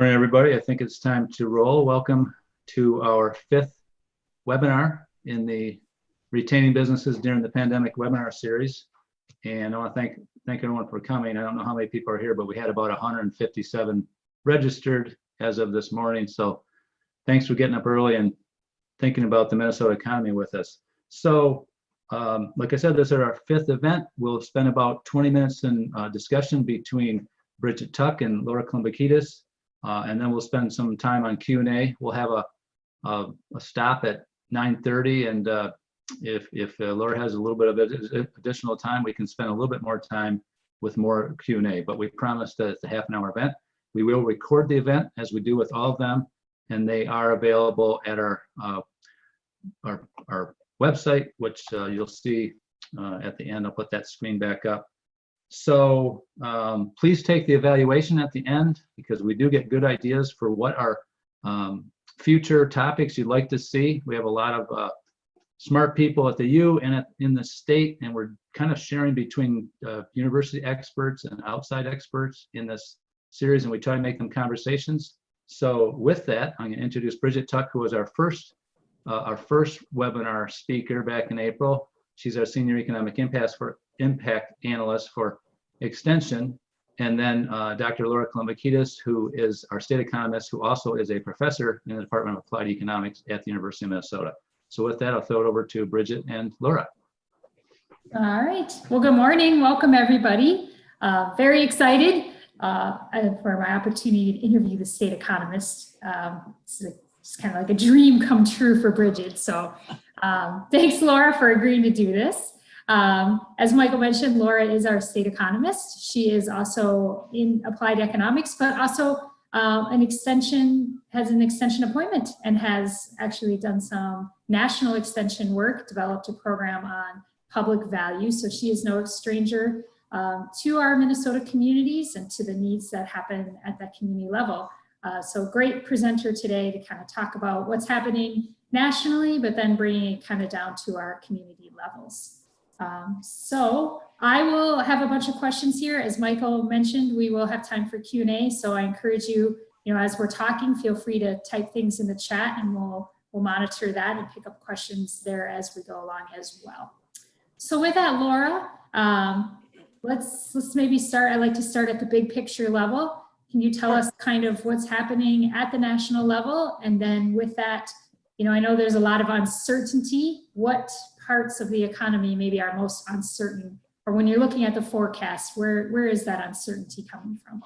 Morning, everybody. I think it's time to roll. Welcome to our fifth webinar in the Retaining Businesses During the Pandemic webinar series. And I want to thank everyone for coming. I don't know how many people are here, but we had about 157 registered as of this morning. So thanks for getting up early and thinking about the Minnesota economy with us. So like I said, this is our fifth event. We'll spend about 20 minutes in discussion between Brigid Tuck and Laura Kalambokidis. And then we'll spend some time on Q&A. We'll have a stop at 9:30, and if Laura has a little bit of additional time, we can spend a little bit more time with more Q&A. But we promised that it's a half-an-hour event. We will record the event as we do with all of them, and they are available at our website, which you'll see at the end. I'll put that screen back up. So please take the evaluation at the end, because we do get good ideas for what our future topics you'd like to see. We have a lot of smart people at the U and in the state, and we're kind of sharing between university experts and outside experts in this series, and we try to make them conversations. So with that, I'm going to introduce Brigid Tuck, who was our first webinar speaker back in April. She's our Senior Economic Impact Analyst for Extension. And then Dr. Laura Kalambokidis, who is our state economist, who also is a professor in the Department of Applied Economics at the University of Minnesota. So with that, I'll throw it over to Brigid and Laura. All right. Well, good morning. Welcome, everybody. Very excited for my opportunity to interview the state economist. It's kind of like a dream come true for Brigid. So thanks, Laura, for agreeing to do this. As Michael mentioned, Laura is our state economist. She is also in applied economics, but also has an extension appointment and has actually done some national extension work, developed a program on public value. So she is no stranger to our Minnesota communities and to the needs that happen at that community level. So great presenter today to kind of talk about what's happening nationally, but then bringing it kind of down to our community levels. So I will have a bunch of questions here. As Michael mentioned, we will have time for Q&A. So I encourage you, as we're talking, feel free to type things in the chat, and we'll monitor that and pick up questions there as we go along as well. So with that, Laura, let's maybe start. I like to start at the big picture level. Can you tell us kind of what's happening at the national level? And then with that, I know there's a lot of uncertainty. What parts of the economy maybe are most uncertain? Or when you're looking at the forecast, where is that uncertainty coming from?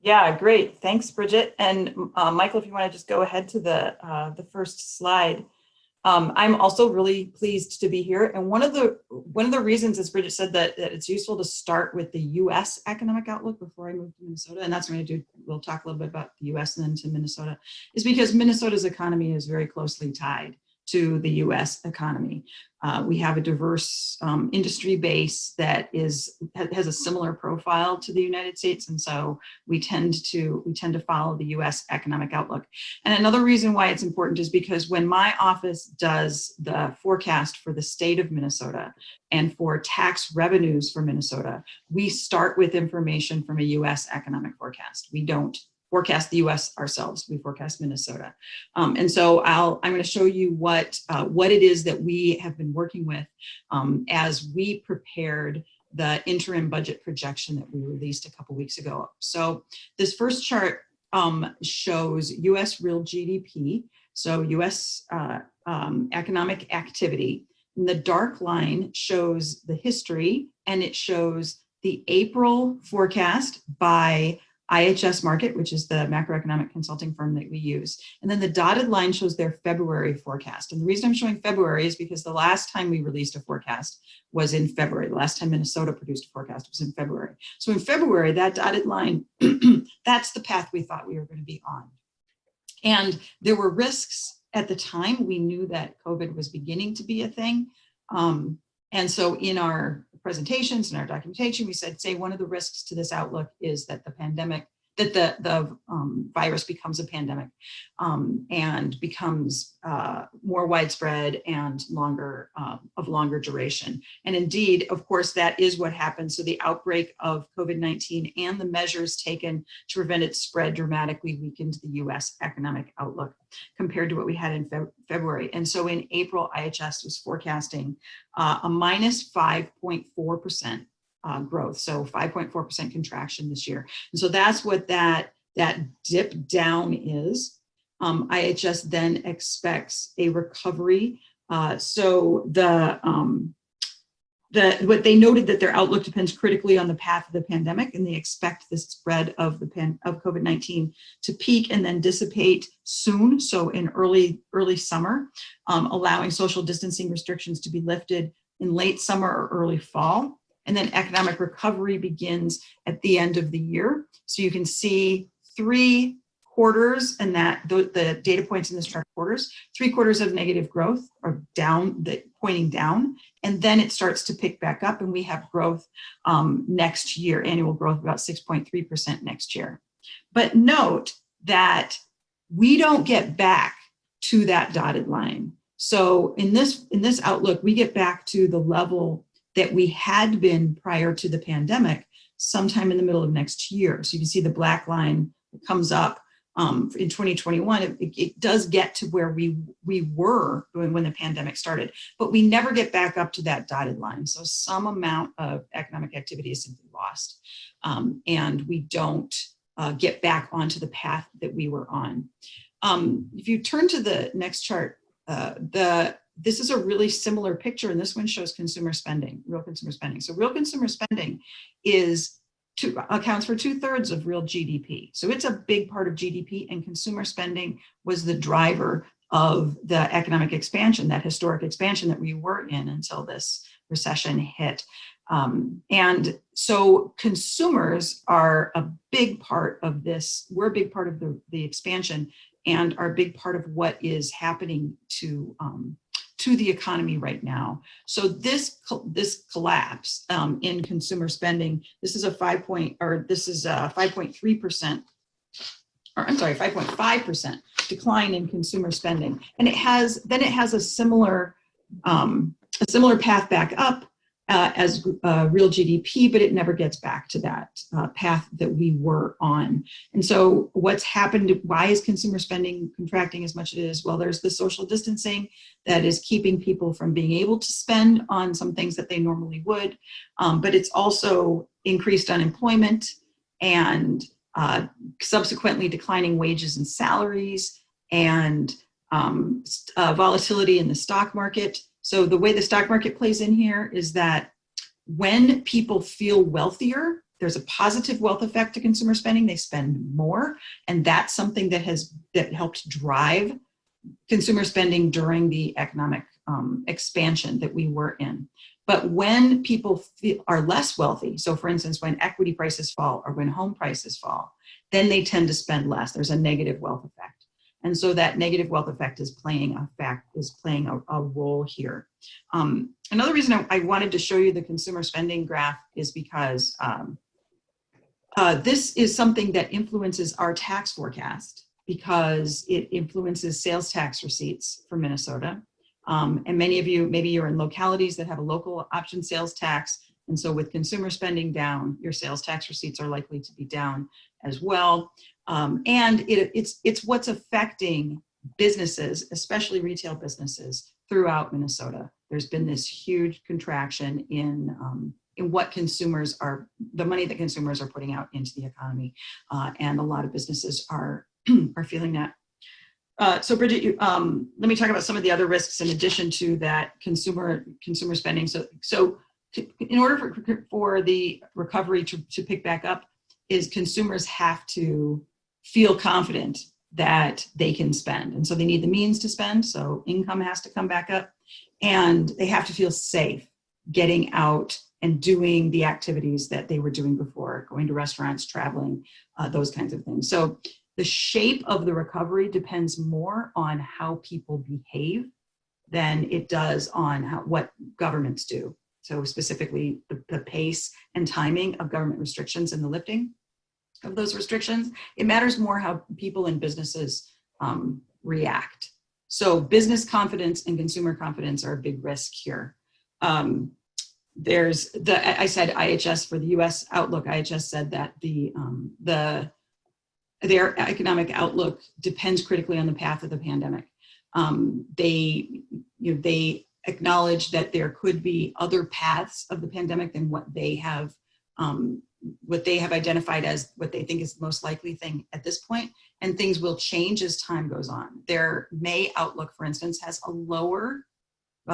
Yeah, great. Thanks, Brigid. And Michael, if you want to just go ahead to the first slide. I'm also really pleased to be here. And one of the reasons, as Brigid said, that it's useful to start with the U.S. economic outlook before I move to Minnesota, and that's what I'm going to do. We'll talk a little bit about the U.S. and then to Minnesota, is because Minnesota's economy is very closely tied to the U.S. economy. We have a diverse industry base that has a similar profile to the United States, and so we tend to follow the U.S. economic outlook. And another reason why it's important is because when my office does the forecast for the state of Minnesota and for tax revenues for Minnesota, we start with information from a U.S. economic forecast. We don't forecast the U.S. ourselves. We forecast Minnesota, and so I'm going to show you what it is that we have been working with as we prepared the interim budget projection that we released a couple weeks ago. So this first chart shows U.S. real GDP, so U.S. Economic activity. And the dark line shows the history, and it shows the April forecast by IHS Markit, which is the macroeconomic consulting firm that we use. And then the dotted line shows their February forecast. And the reason I'm showing February is because the last time we released a forecast was in February. The last time Minnesota produced a forecast was in February. So in February, that dotted line, that's the path we thought we were going to be on. And there were risks at the time. We knew that COVID was beginning to be a thing. And so in our presentations and our documentation, we said, one of the risks to this outlook is that the pandemic that the virus becomes a pandemic and becomes more widespread and of longer duration. And indeed, of course, that is what happened. So the outbreak of COVID-19 and the measures taken to prevent its spread dramatically weakened the US economic outlook compared to what we had in February. And so in April, IHS was forecasting a minus 5.4% growth, so 5.4% contraction this year. And so that's what that dip down is. IHS then expects a recovery. So what they noted that their outlook depends critically on the path of the pandemic, and they expect the spread of COVID-19 to peak and then dissipate soon, so in early summer, allowing social distancing restrictions to be lifted in late summer or early fall. And then economic recovery begins at the end of the year. So you can see 3 quarters, and that the data points in this chart quarters, 3 quarters of negative growth or down, pointing down, and then it starts to pick back up, and we have growth next year, annual growth about 6.3% next year. But note that we don't get back to that dotted line. So in this outlook, we get back to the level that we had been prior to the pandemic sometime in the middle of next year. So you can see the black line that comes up in 2021. It does get to where we were when the pandemic started, but we never get back up to that dotted line. So some amount of economic activity is simply lost, and we don't get back onto the path that we were on. If you turn to the next chart, this is a really similar picture, and this one shows consumer spending, real consumer spending. So real consumer spending accounts for 2/3 of real GDP. So it's a big part of GDP, and consumer spending was the driver of the economic expansion, that historic expansion that we were in until this recession hit. And so consumers are a big part of this. We're a big part of the expansion and are a big part of what is happening to the economy right now. So this collapse in consumer spending, this is a 5.3%, or I'm sorry, 5.5% decline in consumer spending, and it has a similar path back up as real GDP, but it never gets back to that path that we were on. And so what's happened, why is consumer spending contracting as much as it is? Well, there's the social distancing that is keeping people from being able to spend on some things that they normally would, but it's also increased unemployment and subsequently declining wages and salaries and volatility in the stock market. So the way the stock market plays in here is that when people feel wealthier, there's a positive wealth effect to consumer spending. They spend more, and that's something that helped drive consumer spending during the economic expansion that we were in. But when people are less wealthy, so for instance, when equity prices fall or when home prices fall, then they tend to spend less. There's a negative wealth effect. And so that negative wealth effect is playing a role here. Another reason I wanted to show you the consumer spending graph is because this is something that influences our tax forecast, because it influences sales tax receipts for Minnesota. And many of you, maybe you're in localities that have a local option sales tax. And so with consumer spending down, your sales tax receipts are likely to be down as well. And it's what's affecting businesses, especially retail businesses throughout Minnesota. There's been this huge contraction in what consumers are, the money that consumers are putting out into the economy. And a lot of businesses are feeling that. So Brigid, let me talk about some of the other risks in addition to that consumer spending. So in order for the recovery to pick back up, is consumers have to feel confident that they can spend. And so they need the means to spend. So income has to come back up, and they have to feel safe getting out and doing the activities that they were doing before, going to restaurants, traveling, those kinds of things. So the shape of the recovery depends more on how people behave than it does on what governments do. So specifically the pace and timing of government restrictions and the lifting. of those restrictions. It matters more how people and businesses react. So business confidence and consumer confidence are a big risk here. There's I said IHS for the U.S. outlook. IHS said that their economic outlook depends critically on the path of the pandemic. They acknowledge that there could be other paths of the pandemic than what they have identified as what they think is the most likely thing at this point, and things will change as time goes on. Their May outlook, for instance, has a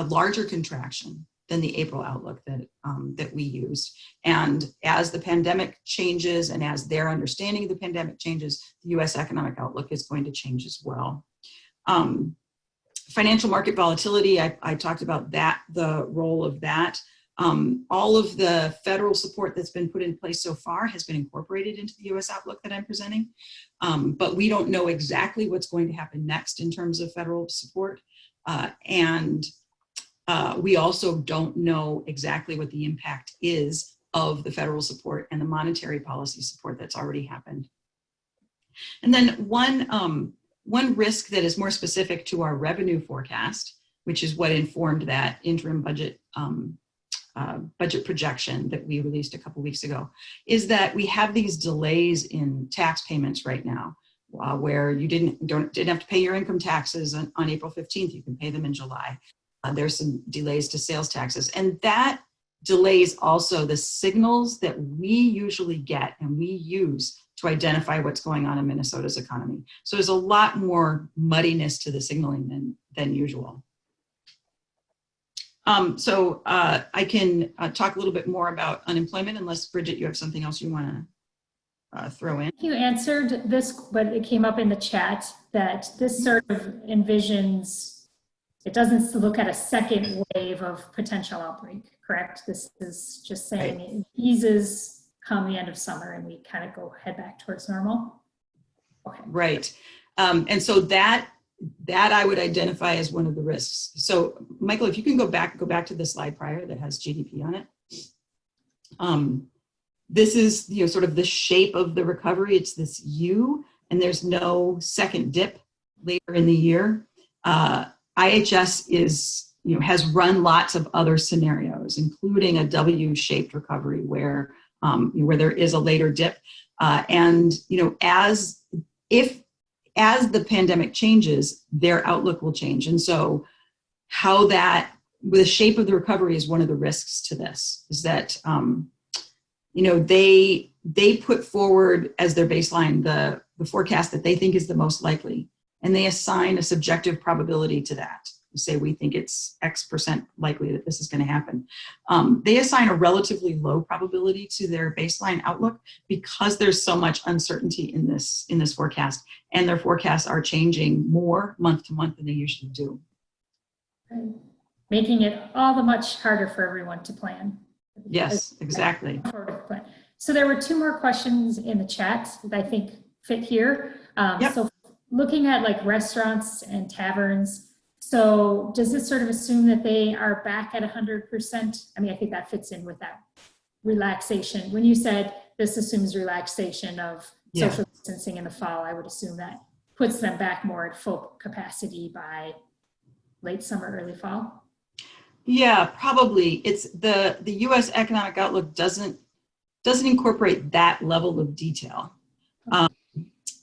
larger contraction than the April outlook that we used. And as the pandemic changes and as their understanding of the pandemic changes, the US economic outlook is going to change as well. Financial market volatility, I talked about that, the role of that. All of the federal support that's been put in place so far has been incorporated into the US outlook that I'm presenting. But we don't know exactly what's going to happen next in terms of federal support. We also don't know exactly what the impact is of the federal support and the monetary policy support that's already happened. And then one risk that is more specific to our revenue forecast, which is what informed that interim budget budget projection that we released a couple weeks ago, is that we have these delays in tax payments right now, where you didn't have to pay your income taxes on April 15th. You can pay them in July. There's some delays to sales taxes, and that delays also the signals that we usually get and we use to identify what's going on in Minnesota's economy. So there's a lot more muddiness to the signaling than usual. I can talk a little bit more about unemployment, unless Brigid, you have something else you want to throw in. You answered this, but it came up in the chat that this sort of envisions, it doesn't look at a second wave of potential outbreak, correct? This is just saying right. It eases come the end of summer and we kind of head back towards normal. Okay. Right. And so that I would identify as one of the risks. So Michael, if you can go back to the slide prior that has GDP on it. This is sort of the shape of the recovery. It's this U, and there's no second dip later in the year. IHS has run lots of other scenarios, including a W-shaped recovery where there is a later dip. As the pandemic changes, their outlook will change. And so the shape of the recovery is one of the risks to this, is that, they put forward as their baseline the forecast that they think is the most likely, and they assign a subjective probability to that. Say we think it's X% likely that this is going to happen. They assign a relatively low probability to their baseline outlook because there's so much uncertainty in this forecast, and their forecasts are changing more month to month than they usually do. Right. Making it all the much harder for everyone to plan. Yes, exactly. So there were two more questions in the chat that I think fit here. Yep. So looking at like restaurants and taverns, so does this sort of assume that they are back at 100%? I mean, I think that fits in with that relaxation. When you said this assumes relaxation of social distancing in the fall, I would assume that puts them back more at full capacity by late summer, early fall. Yeah, probably. It's the US economic outlook doesn't incorporate that level of detail.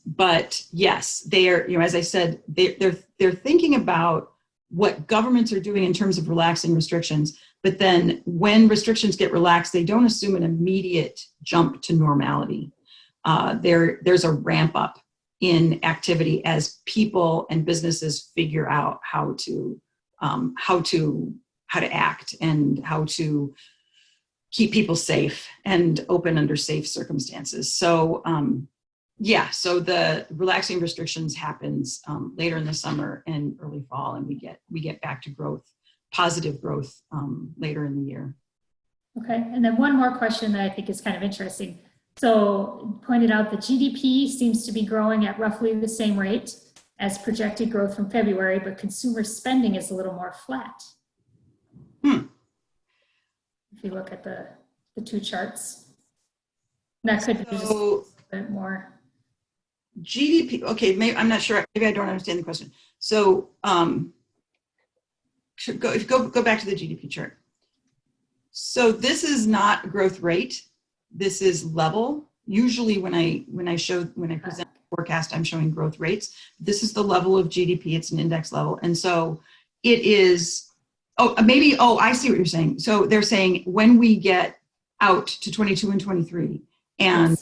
But yes, they're, as I said, they're thinking about what governments are doing in terms of relaxing restrictions. But then when restrictions get relaxed, they don't assume an immediate jump to normality. There's a ramp up in activity as people and businesses figure out how to act and how to keep people safe and open under safe circumstances. So so the relaxing restrictions happens later in the summer and early fall, and we get back to growth, positive growth later in the year. Okay, and then one more question that I think is kind of interesting. So pointed out that GDP seems to be growing at roughly the same rate as projected growth from February, but consumer spending is a little more flat. If you look at the two charts. That could be just bit more. GDP, okay, maybe, I'm not sure, maybe I don't understand the question. So go back to the GDP chart. So this is not growth rate. This is level. Usually when I present forecast, I'm showing growth rates. This is the level of GDP. It's an index level. And so it is, I see what you're saying. So they're saying when we get out to 22 and 23 and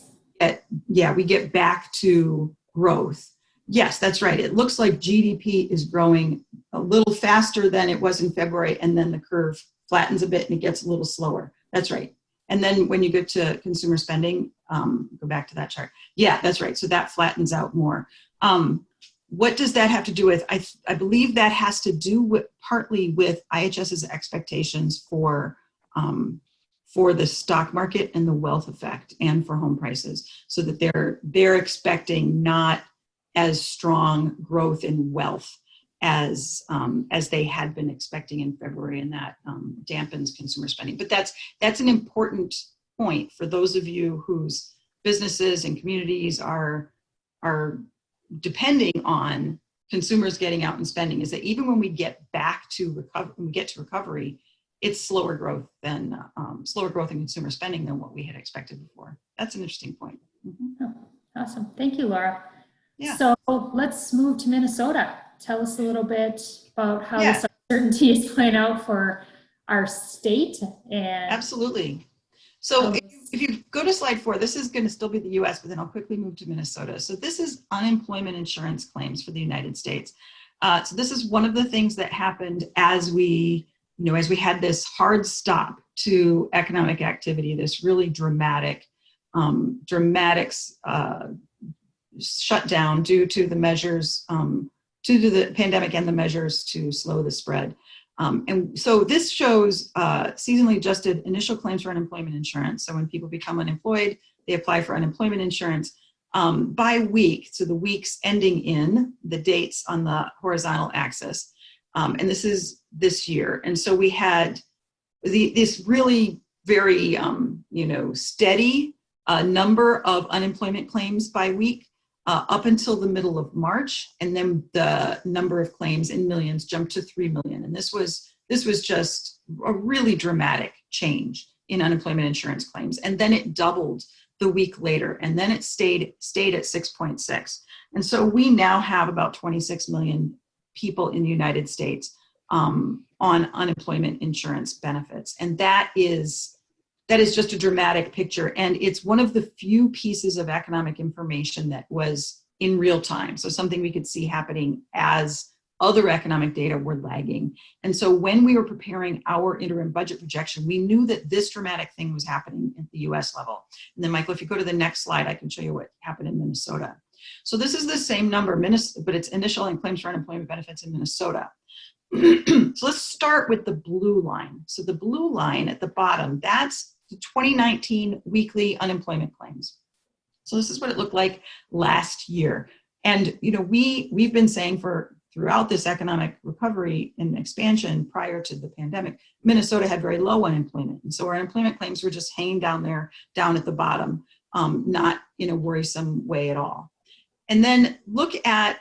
we get back to growth. Yes, that's right. It looks like GDP is growing a little faster than it was in February, and then the curve flattens a bit and it gets a little slower. That's right. And then when you get to consumer spending, go back to that chart. Yeah, that's right. So that flattens out more. What does that have to do with? I believe that has to do with partly with IHS's expectations for the stock market and the wealth effect and for home prices, so that they're expecting not as strong growth in wealth as they had been expecting in February, and that dampens consumer spending. But that's an important point for those of you whose businesses and communities are depending on consumers getting out and spending, is that even when we get back to recovery, it's slower growth in consumer spending than what we had expected before. That's an interesting point. Mm-hmm. Oh, awesome. Thank you, Laura. Yeah. So let's move to Minnesota. Tell us a little bit about how this uncertainty is playing out for our state. And absolutely. So if you go to slide 4, this is going to still be the US, but then I'll quickly move to Minnesota. So this is unemployment insurance claims for the United States. So this is one of the things that happened as we had this hard stop to economic activity, this really dramatic shutdown due to the measures, due to the pandemic and the measures to slow the spread. And so this shows seasonally adjusted initial claims for unemployment insurance. So when people become unemployed, they apply for unemployment insurance by week. So the weeks ending in the dates on the horizontal axis. And this is this year. And so we had this really very, steady number of unemployment claims by week up until the middle of March. And then the number of claims in millions jumped to 3 million. And this was just a really dramatic change in unemployment insurance claims. And then it doubled the week later, and then it stayed at 6.6. And so we now have about 26 million people in the United States on unemployment insurance benefits. And that is just a dramatic picture. And it's one of the few pieces of economic information that was in real time. So something we could see happening as other economic data were lagging. And so when we were preparing our interim budget projection, we knew that this dramatic thing was happening at the US level. And then Michael, if you go to the next slide, I can show you what happened in Minnesota. So this is the same number, but it's initial and claims for unemployment benefits in Minnesota. So let's start with the blue line. So the blue line at the bottom, that's the 2019 weekly unemployment claims. So this is what it looked like last year. And we've been saying throughout this economic recovery and expansion prior to the pandemic, Minnesota had very low unemployment. And so our unemployment claims were just hanging down at the bottom, not in a worrisome way at all. And then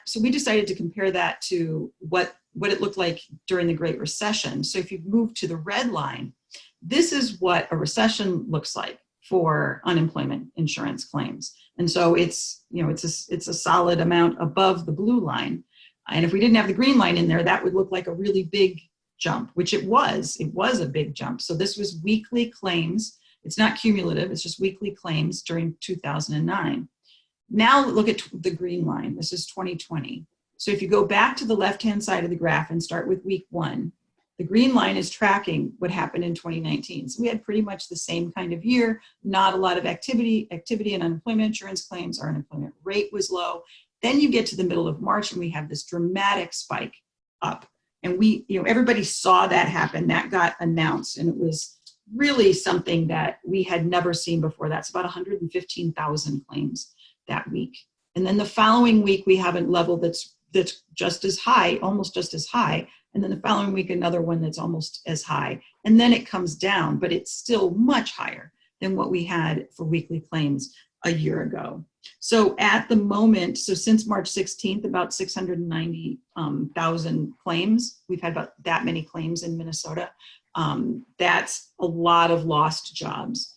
so we decided to compare that to what it looked like during the Great Recession. So if you move to the red line, this is what a recession looks like for unemployment insurance claims. And so it's a solid amount above the blue line. And if we didn't have the green line in there, that would look like a really big jump, which it was. It was a big jump. So this was weekly claims. It's not cumulative. It's just weekly claims during 2009. Now look at the green line. This is 2020. So if you go back to the left-hand side of the graph and start with week 1, the green line is tracking what happened in 2019. So we had pretty much the same kind of year, not a lot of activity in unemployment insurance claims. Our unemployment rate was low. Then you get to the middle of March and we have this dramatic spike up. And everybody saw that happen. That got announced, and it was really something that we had never seen before. That's about 115,000 claims that week. And then the following week, we have a level that's just as high, almost just as high. And then the following week, another one that's almost as high. And then it comes down, but it's still much higher than what we had for weekly claims a year ago. So at the moment, so since March 16th, about 690,000 claims. We've had about that many claims in Minnesota. That's a lot of lost jobs.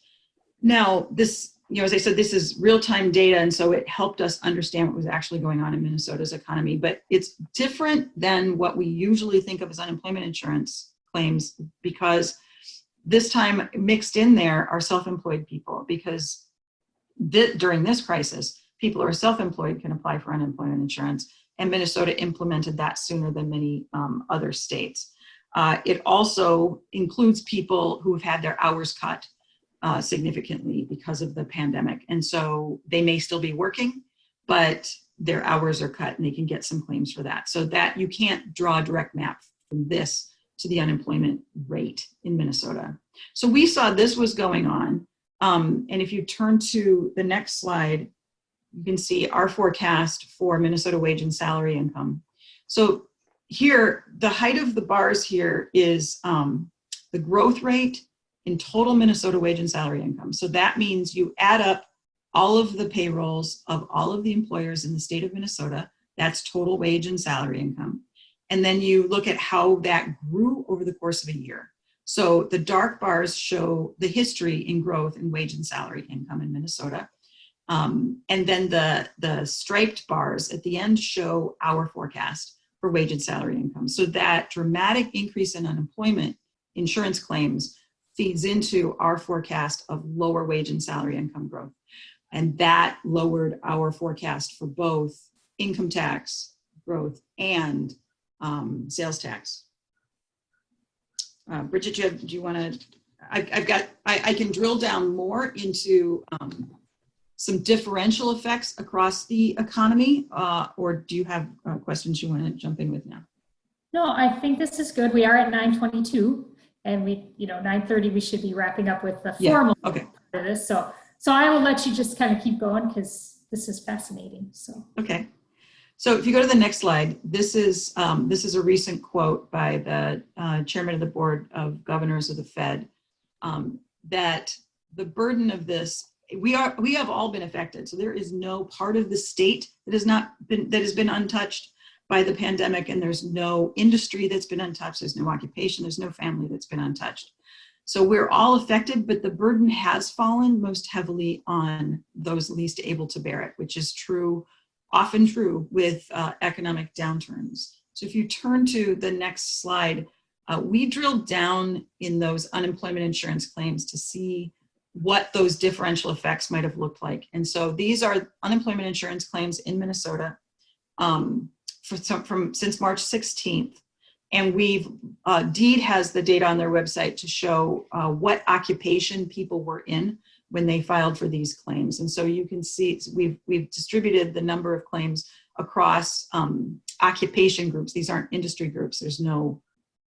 Now, this, as I said, this is real-time data, and so it helped us understand what was actually going on in Minnesota's economy, but it's different than what we usually think of as unemployment insurance claims, because this time mixed in there are self-employed people, because during this crisis, people who are self-employed can apply for unemployment insurance, and Minnesota implemented that sooner than many other states. It also includes people who have had their hours cut significantly because of the pandemic. And so they may still be working, but their hours are cut and they can get some claims for that. So that you can't draw a direct map from this to the unemployment rate in Minnesota. So we saw this was going on. And if you turn to the next slide, you can see our forecast for Minnesota wage and salary income. So here, the height of the bars here is the growth rate in total Minnesota wage and salary income. So that means you add up all of the payrolls of all of the employers in the state of Minnesota. That's total wage and salary income. And then you look at how that grew over the course of a year. So the dark bars show the history in growth in wage and salary income in Minnesota. And then the striped bars at the end show our forecast for wage and salary income. So that dramatic increase in unemployment insurance claims feeds into our forecast of lower wage and salary income growth. And that lowered our forecast for both income tax growth and sales tax. Brigid, do you want to, I can drill down more into some differential effects across the economy, or do you have questions you want to jump in with now? No, I think this is good. We are at 9:22, and 9:30 we should be wrapping up with the formal part of this. So I will let you just kind of keep going because this is fascinating. So okay. So if you go to the next slide, this is a recent quote by the chairman of the board of governors of the Fed, that the burden of this, we have all been affected. So there is no part of the state that has been untouched by the pandemic, and there's no industry that's been untouched. There's no occupation. There's no family that's been untouched. So we're all affected, but the burden has fallen most heavily on those least able to bear it, which is often true with economic downturns. So if you turn to the next slide, we drilled down in those unemployment insurance claims to see what those differential effects might have looked like. And so these are unemployment insurance claims in Minnesota since March 16th. And DEED has the data on their website to show what occupation people were in when they filed for these claims. And so you can see we've distributed the number of claims across occupation groups. These aren't industry groups. There's no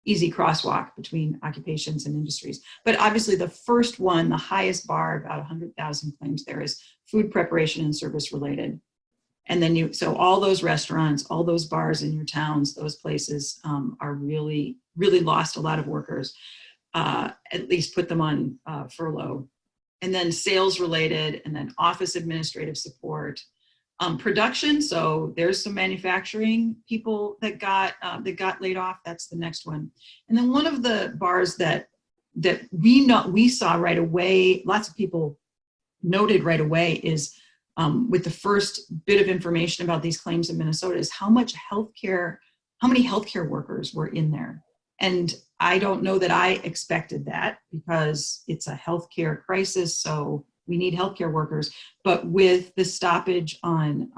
easy crosswalk between occupations and industries. But obviously the first one, the highest bar, about 100,000 claims there, is food preparation and service related. And then so all those restaurants, all those bars in your towns, those places are really, really lost a lot of workers, at least put them on furlough. And then sales related, and then office administrative support, production. So there's some manufacturing people that got laid off. That's the next one. And then one of the bars that we saw right away, lots of people noted right away, is with the first bit of information about these claims in Minnesota, is how many healthcare workers were in there. And I don't know that I expected that, because it's a healthcare crisis, so we need healthcare workers. But with the stoppage on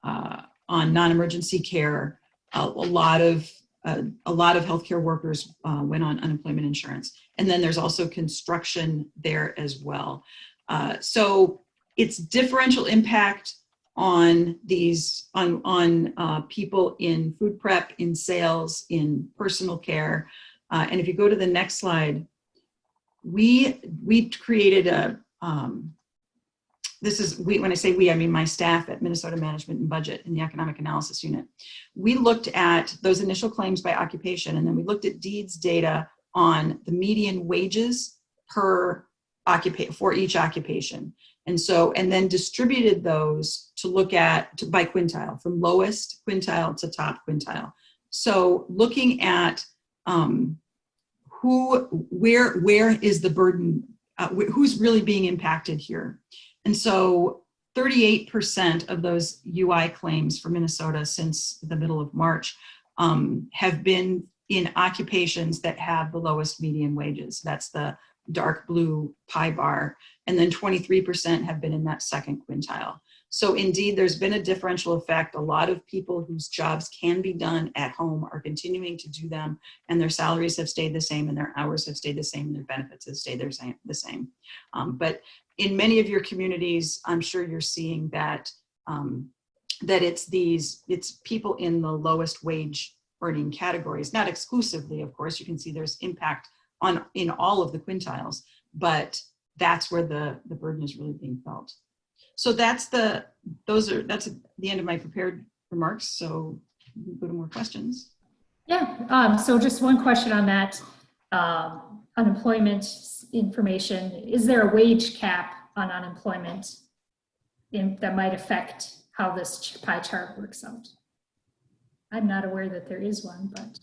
non-emergency care, a lot of healthcare workers went on unemployment insurance. And then there's also construction there as well. So it's differential impact on people in food prep, in sales, in personal care. And if you go to the next slide, we created when I say we, I mean my staff at Minnesota Management and Budget in the Economic Analysis Unit. We looked at those initial claims by occupation, and then we looked at DEED's data on the median wages per for each occupation. And then distributed those to look at by quintile, from lowest quintile to top quintile. So looking at where is the burden, who's really being impacted here. And so 38% of those UI claims for Minnesota since the middle of March have been in occupations that have the lowest median wages. That's the dark blue pie bar. And then 23% have been in that second quintile. So indeed, there's been a differential effect. A lot of people whose jobs can be done at home are continuing to do them, and their salaries have stayed the same, and their hours have stayed the same, and their benefits have stayed the same. But in many of your communities, I'm sure you're seeing that it's people in the lowest wage earning categories, not exclusively, of course. You can see there's impact in all of the quintiles, but that's where the burden is really being felt. So that's the end of my prepared remarks. So we can go to more questions. Yeah, so just one question on that unemployment information. Is there a wage cap on unemployment that might affect how this pie chart works out? I'm not aware that there is one, but.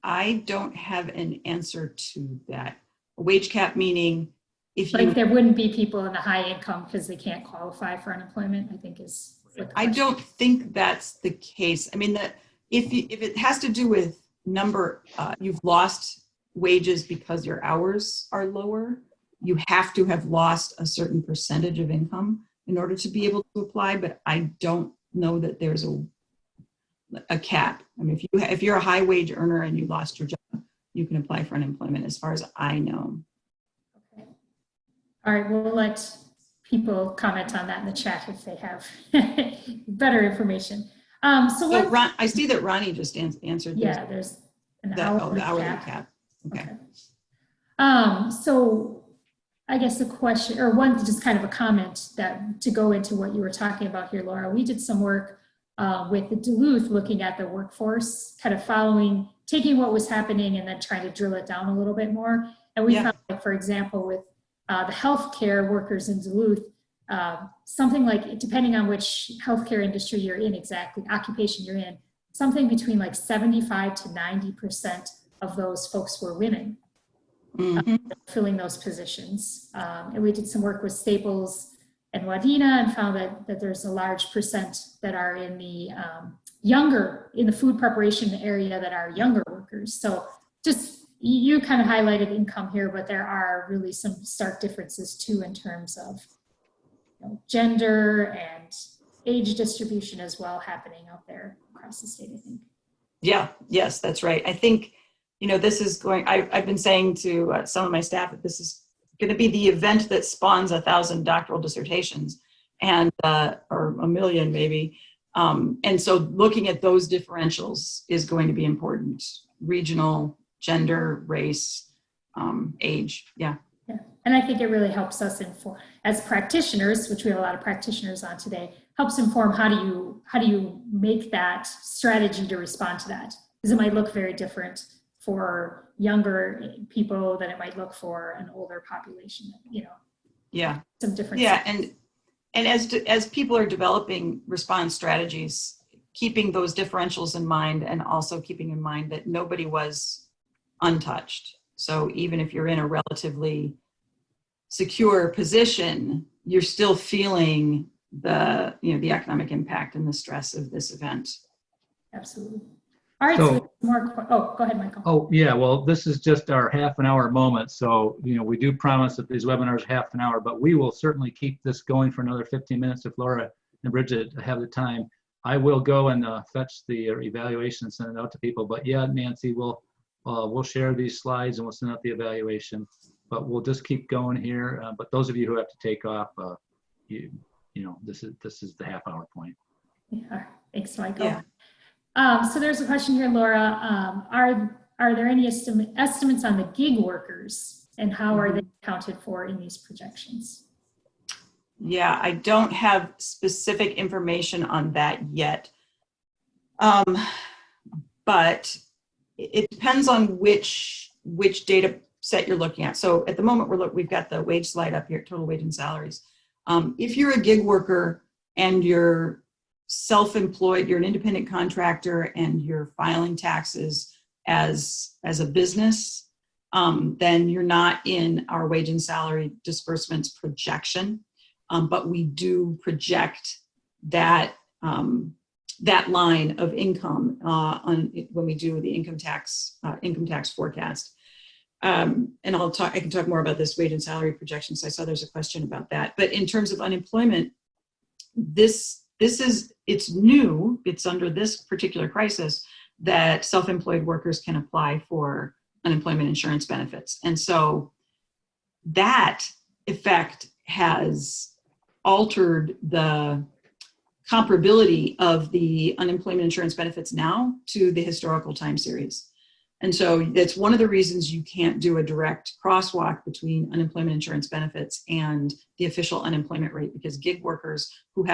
I don't have an answer to that. A wage cap meaning if you. Like there wouldn't be people in the high income because they can't qualify for unemployment, I think is. I don't think that's the case. I mean, if it has to do with number, you've lost wages because your hours are lower, you have to have lost a certain percentage of income in order to be able to apply, but I don't know that there's a cap. I mean, if you're a high wage earner and you lost your job, you can apply for unemployment as far as I know. Okay. All right, we'll let people comment on that in the chat if they have better information. So Ron, I see that Ronnie just answered. Yeah, there's an hourly cap. Okay. So I guess the question, or one, just kind of a comment that to go into what you were talking about here, Laura, we did some work with the Duluth looking at the workforce, kind of taking what was happening and then trying to drill it down a little bit more. And we found, like, for example, with the healthcare workers in Duluth, something like, depending on which healthcare industry you're in exactly, occupation you're in, something between like 75 to 90% of those folks were women filling those positions. And we did some work with Staples and Wadena and found that there's a large percent that are in the in the food preparation area that are younger workers. So just, you kind of highlighted income here, but there are really some stark differences too in terms of gender and age distribution as well happening out there across the state, I think. Yeah, yes, that's right. I think, this is I've been saying to some of my staff that this is going to be the event that spawns 1,000 doctoral dissertations and or 1 million maybe. And so looking at those differentials is going to be important. Regional, gender, race, age. Yeah. Yeah. And I think it really helps us inform, as practitioners, which we have a lot of practitioners on today, helps inform how do you make that strategy to respond to that? Because it might look very different for younger people than it might look for an older population, Yeah. Some differences. Yeah. And as people are developing response strategies, keeping those differentials in mind, and also keeping in mind that nobody was untouched. So even if you're in a relatively secure position, you're still feeling the economic impact and the stress of this event. Absolutely. All right, so go ahead, Michael. Oh, yeah, well, this is just our half an hour moment. So, we do promise that these webinars are half an hour, but we will certainly keep this going for another 15 minutes if Laura and Brigid have the time. I will go and fetch the evaluation and send it out to people. But yeah, Nancy, we'll share these slides and we'll send out the evaluation. But we'll just keep going here. But those of you who have to take off, this is the half hour point. Yeah, thanks, Michael. Yeah. So there's a question here, Laura. Are there any estimates on the gig workers and how are they accounted for in these projections? Yeah, I don't have specific information on that yet. But it depends on which data set you're looking at. So at the moment, we've got the wage slide up here, total wage and salaries. If you're a gig worker and you're self-employed, you're an independent contractor and you're filing taxes as a business, then you're not in our wage and salary disbursements projection. But we do project that that line of income when we do the income tax forecast. And I can talk more about this wage and salary projections. I saw there's a question about that. But in terms of unemployment, it's new. It's under this particular crisis that self-employed workers can apply for unemployment insurance benefits. And so that effect has altered the comparability of the unemployment insurance benefits now to the historical time series. And so that's one of the reasons you can't do a direct crosswalk between unemployment insurance benefits and the official unemployment rate, because gig workers who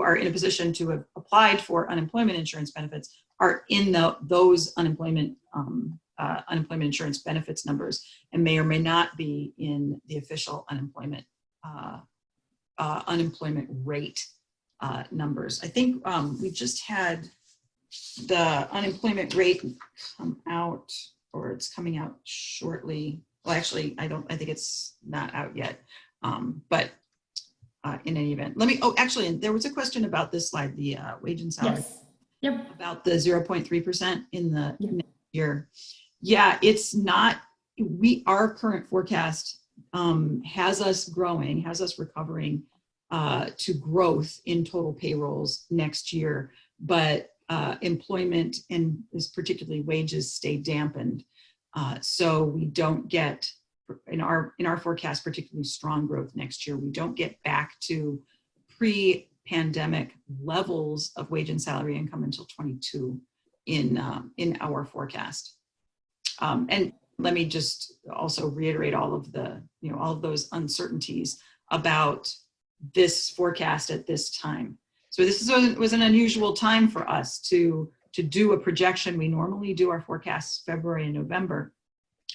are in a position to have applied for unemployment insurance benefits are in those unemployment insurance benefits numbers and may or may not be in the official unemployment rate numbers. I think we just had the unemployment rate come out, or it's coming out shortly. Well, actually, I think it's not out yet. But in any event, actually, there was a question about this slide, the wage and salary. Yes. Yep. About the 0.3% in the next year. Yeah, it's not, our current forecast has us recovering to growth in total payrolls next year, but employment and particularly wages stay dampened. So we don't get, in our forecast, particularly strong growth next year. We don't get back to pre-pandemic levels of wage and salary income until 22 in our forecast. And let me just also reiterate all of those uncertainties about this forecast at this time. So this was an unusual time for us to do a projection. We normally do our forecasts February and November,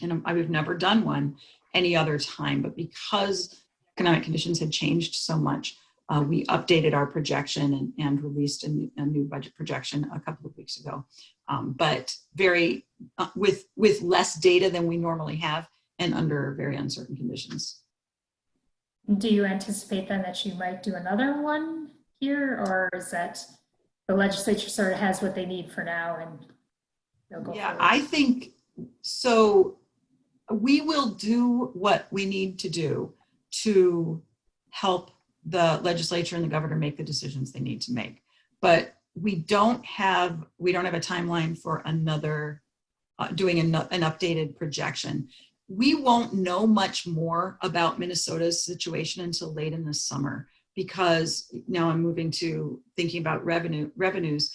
and we've never done one any other time. But because economic conditions had changed so much, we updated our projection and released a new budget projection a couple of weeks ago. But with less data than we normally have and under very uncertain conditions. Do you anticipate then that you might do another one here, or is that the legislature sort of has what they need for now and they'll go forward? I think so. We will do what we need to do to help the legislature and the governor make the decisions they need to make. But we don't have a timeline for doing an updated projection. We won't know much more about Minnesota's situation until late in the summer, because now I'm moving to thinking about revenues.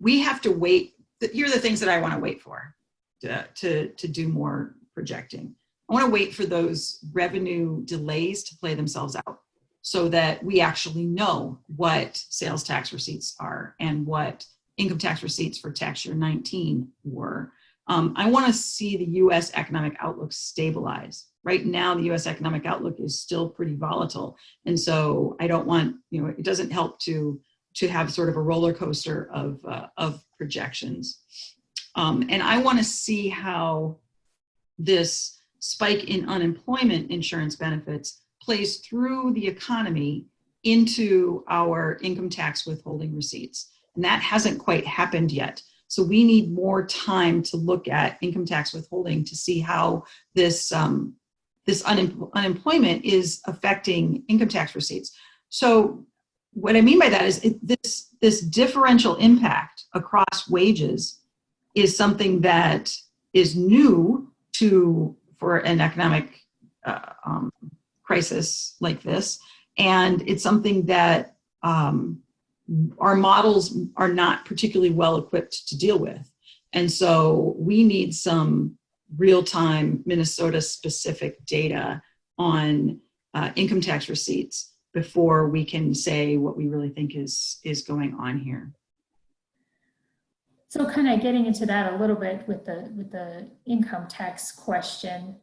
We have to wait. Here are the things that I want to wait for to do more projecting. I want to wait for those revenue delays to play themselves out so that we actually know what sales tax receipts are and what income tax receipts for tax year 19 were. I want to see the U.S. economic outlook stabilize. Right now, the U.S. economic outlook is still pretty volatile. And so I don't want, it doesn't help to have sort of a roller coaster of projections. And I want to see how this spike in unemployment insurance benefits plays through the economy into our income tax withholding receipts. And that hasn't quite happened yet. So we need more time to look at income tax withholding to see how this unemployment is affecting income tax receipts. So what I mean by that is this differential impact across wages is something that is new for an economic crisis like this, and it's something that our models are not particularly well equipped to deal with. And so we need some real-time Minnesota-specific data on income tax receipts before we can say what we really think is going on here. So kind of getting into that a little bit with the income tax question,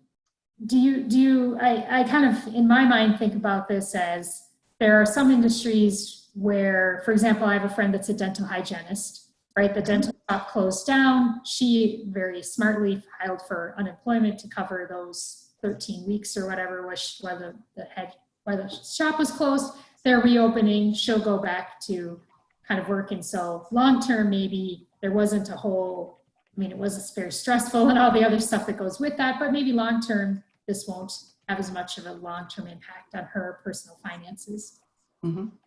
I kind of, in my mind, think about this as there are some industries where, for example, I have a friend that's a dental hygienist, right? The dental shop closed down. She very smartly filed for unemployment to cover those 13 weeks or whatever, while the shop was closed. They're reopening. She'll go back to kind of work. And so long term, maybe there wasn't a whole, I mean, it was very stressful and all the other stuff that goes with that, but maybe long term, this won't have as much of a long-term impact on her personal finances,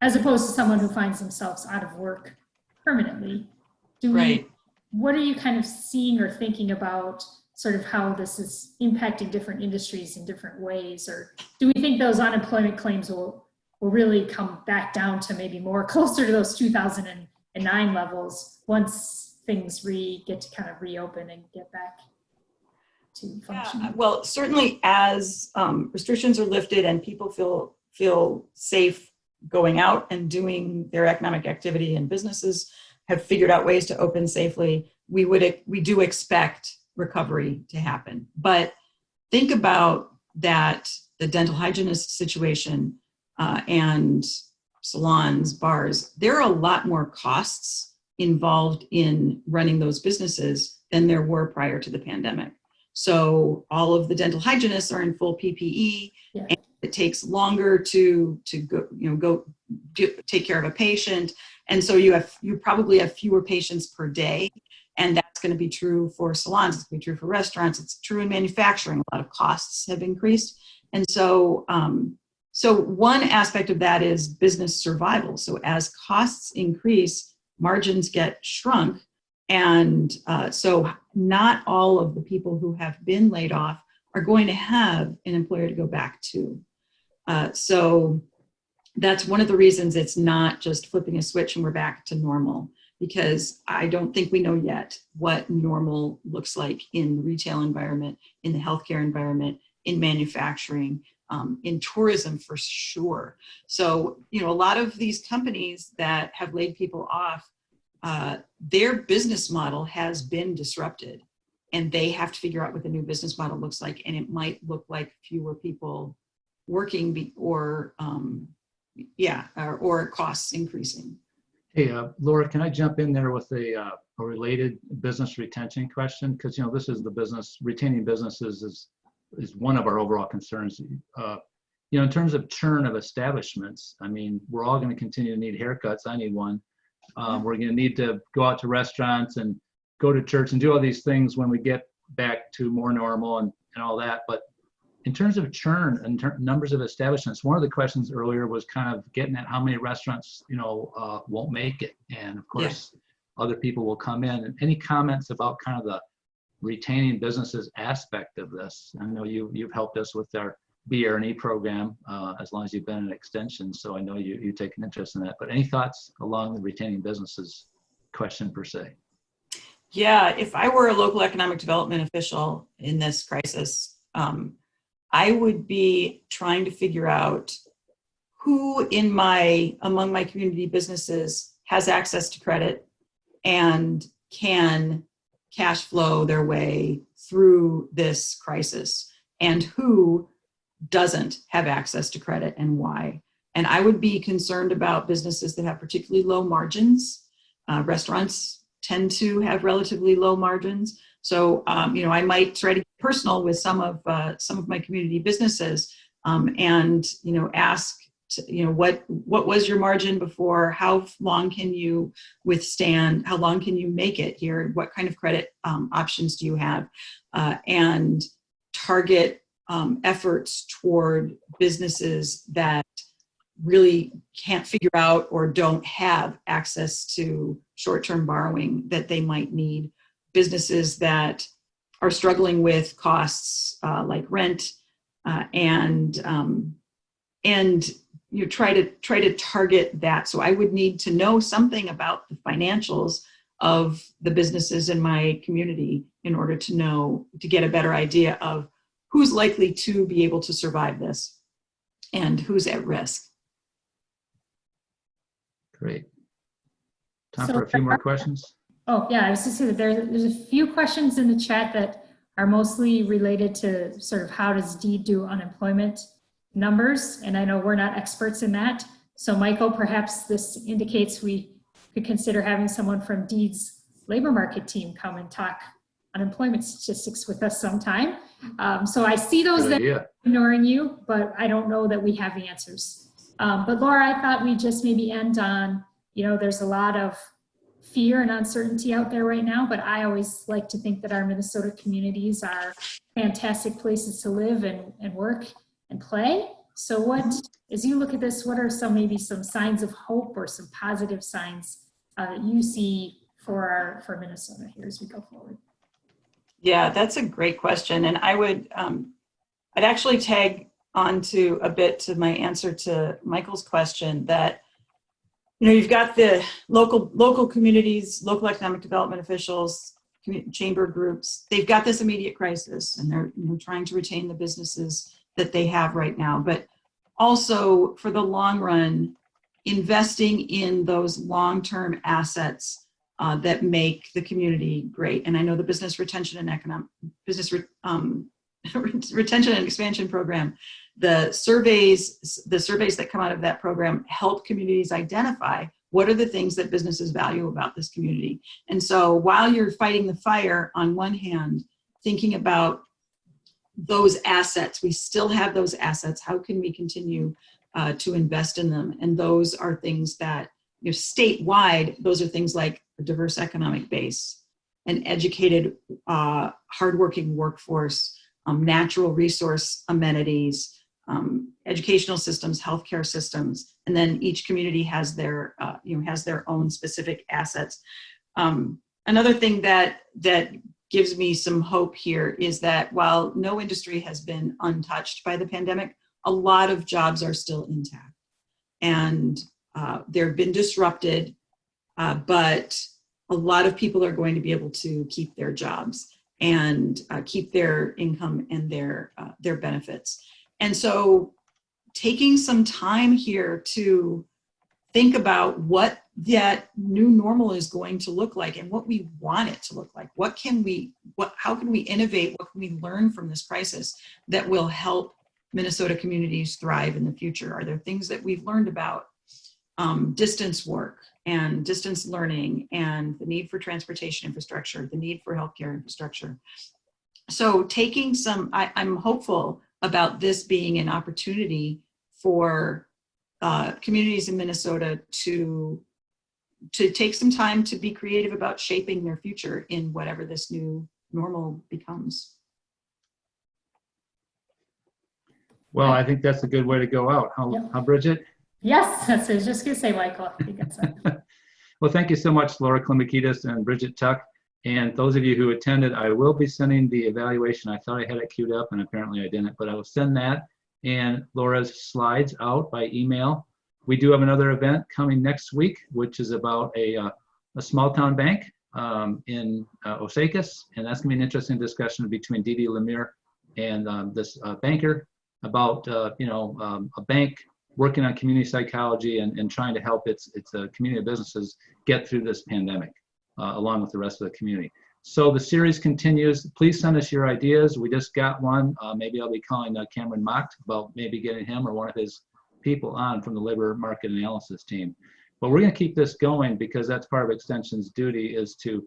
as opposed to someone who finds themselves out of work permanently. What are you kind of seeing or thinking about sort of how this is impacting different industries in different ways? Or do we think those unemployment claims will really come back down to maybe more closer to those 2009 levels once things get to kind of reopen and get back to function? Yeah, well, certainly as restrictions are lifted and people feel safe going out and doing their economic activity, and businesses have figured out ways to open safely, we do expect recovery to happen. But think about that, the dental hygienist situation and salons, bars, there are a lot more costs involved in running those businesses than there were prior to the pandemic. So all of the dental hygienists are in full PPE. Yeah. And it takes longer to go take care of a patient. And so you probably have fewer patients per day. And that's going to be true for salons. It's going to be true for restaurants. It's true in manufacturing. A lot of costs have increased. And so, so one aspect of that is business survival. So as costs increase, margins get shrunk. And so not all of the people who have been laid off are going to have an employer to go back to. So that's one of the reasons it's not just flipping a switch and we're back to normal, because I don't think we know yet what normal looks like in the retail environment, in the healthcare environment, in manufacturing, in tourism for sure. So, a lot of these companies that have laid people off, their business model has been disrupted, and they have to figure out what the new business model looks like. And it might look like fewer people working or costs increasing. Hey, Laura, can I jump in there with a related business retention question? Because, this is the business, retaining businesses is one of our overall concerns. In terms of churn of establishments, I mean, we're all going to continue to need haircuts. I need one. We're going to need to go out to restaurants and go to church and do all these things when we get back to more normal and all that. But in terms of churn and numbers of establishments, one of the questions earlier was kind of getting at how many restaurants, won't make it. And of course, other people will come in. And any comments about kind of the retaining businesses aspect of this? I know you've helped us with our BR&E program as long as you've been in extension, so I know you take an interest in that. But any thoughts along the retaining businesses question per se? Yeah, if I were a local economic development official in this crisis, I would be trying to figure out who among my community businesses has access to credit and can cash flow their way through this crisis, and who doesn't have access to credit and why. And I would be concerned about businesses that have particularly low margins. Restaurants tend to have relatively low margins. So, I might try to get personal with some of my community businesses and, ask, what was your margin before? How long can you withstand? How long can you make it here? What kind of credit options do you have? And target efforts toward businesses that really can't figure out or don't have access to short-term borrowing that they might need. Businesses that are struggling with costs like rent and try to target that. So I would need to know something about the financials of the businesses in my community in order to get a better idea of who's likely to be able to survive this and who's at risk. Great. Time for a few more questions. Oh, yeah, I was just saying that there's a few questions in the chat that are mostly related to sort of how does Deed do unemployment numbers? And I know we're not experts in that. So Michael, perhaps this indicates we could consider having someone from Deed's labor market team come and talk unemployment statistics with us sometime. So I see those Good that idea. are ignoring you, but I don't know that we have the answers. But Laura, I thought we'd just maybe end on, there's a lot of fear and uncertainty out there right now, but I always like to think that our Minnesota communities are fantastic places to live and work and play. So as you look at this, what are maybe some signs of hope or some positive signs that you see for Minnesota here as we go forward? Yeah, that's a great question. And I'd actually tag onto a bit to my answer to Michael's question that, you've got the local communities, local economic development officials, chamber groups, they've got this immediate crisis and they're trying to retain the businesses that they have right now. But also for the long run, investing in those long-term assets that make the community great. And I know the business retention and retention and expansion program, the surveys that come out of that program help communities identify what are the things that businesses value about this community. And so while you're fighting the fire on one hand, thinking about those assets, we still have those assets, how can we continue to invest in them? And those are things that, statewide, those are things like a diverse economic base, an educated, hardworking workforce, natural resource amenities, educational systems, healthcare systems, and then each community has their own specific assets. Another thing that gives me some hope here is that while no industry has been untouched by the pandemic, a lot of jobs are still intact, and they've been disrupted, but a lot of people are going to be able to keep their jobs and keep their income and their benefits. And so taking some time here to think about what that new normal is going to look like and what we want it to look like. How can we innovate? What can we learn from this crisis that will help Minnesota communities thrive in the future? Are there things that we've learned about distance work and distance learning and the need for transportation infrastructure, the need for healthcare infrastructure? So I'm hopeful about this being an opportunity for communities in Minnesota to take some time to be creative about shaping their future in whatever this new normal becomes. Well, I think that's a good way to go out. How Brigid? Yes, that's what I was just going to say, Michael. I think that's it. Well, thank you so much, Laura Kalambokidis and Brigid Tuck. And those of you who attended, I will be sending the evaluation. I thought I had it queued up and apparently I didn't, but I will send that and Laura's slides out by email. We do have another event coming next week, which is about a small town bank in Osakis. And that's gonna be an interesting discussion between Dee Lemire and this banker about a bank working on community psychology and trying to help its community of businesses get through this pandemic along with the rest of the community. So the series continues. Please send us your ideas. We just got one. Maybe I'll be calling Cameron Mock about maybe getting him or one of his people on from the labor market analysis team. But we're going to keep this going because that's part of Extension's duty is to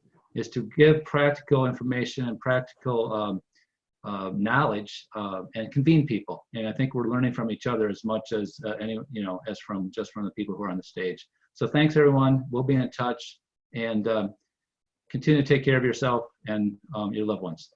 give practical information and practical knowledge and convene people. And I think we're learning from each other as much as as from the people who are on the stage. So thanks everyone. We'll be in touch and continue to take care of yourself and your loved ones.